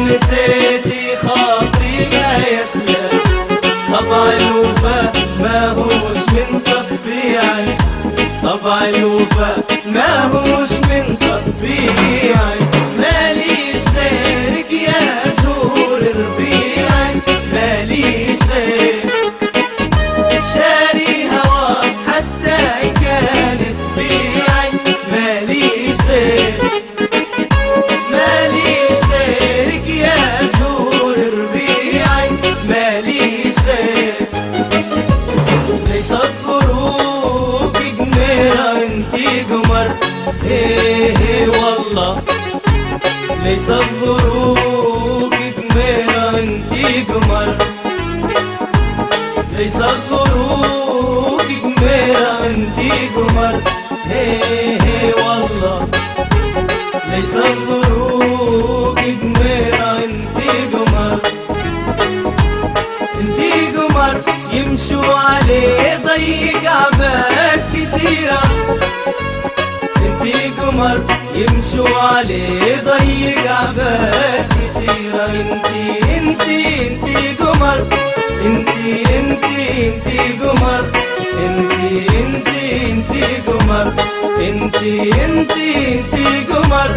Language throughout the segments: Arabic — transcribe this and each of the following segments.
نسيتي خاطري ما يسلم، طبع الوفا ما هوش من تطبيعي، طبع الوفا ما هوش من تطبيعي. ماليش غيرك يا زهور ربيعي، ماليش غيرك شاري هواك حتى إن كانت بيعي، ماليش غيرك والله ليس الظروف جميلة انتي قمر، ليس الظروف جميلة انتي قمر، والله ليس الظروف جميلة انتي قمر، انتي قمر يمشوا عليه ضيق عباد كتيرة، انتي قمر يمشوا عليه ضيق عباد كتيرة، انتي قمر، انتي قمر، انتي قمر، انتي قمر،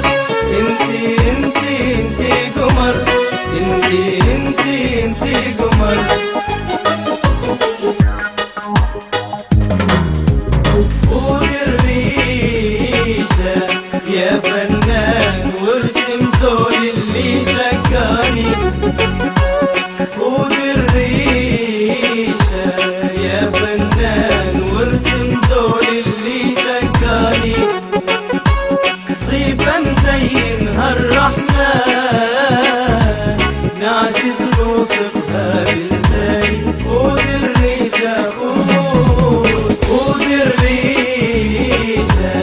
انتي قمر، انتي قمر. يا فنان وارسم زول اللي شكاني، خذ الريشة يا فنان وارسم زول اللي شكاني، صيفا مزينها الرحمن نعجز نوصفها بلساني، خذ الريشة خذ الريشة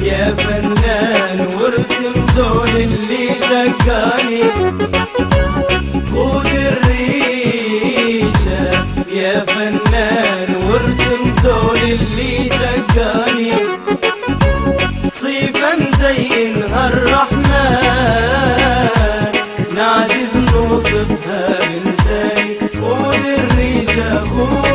يا فنان وارسم زول اللي شكاني، خذ الريشة يا فنان وارسم زول اللي شكاني، صيفا مزينها الرحمن نعجز نوصفها الصخور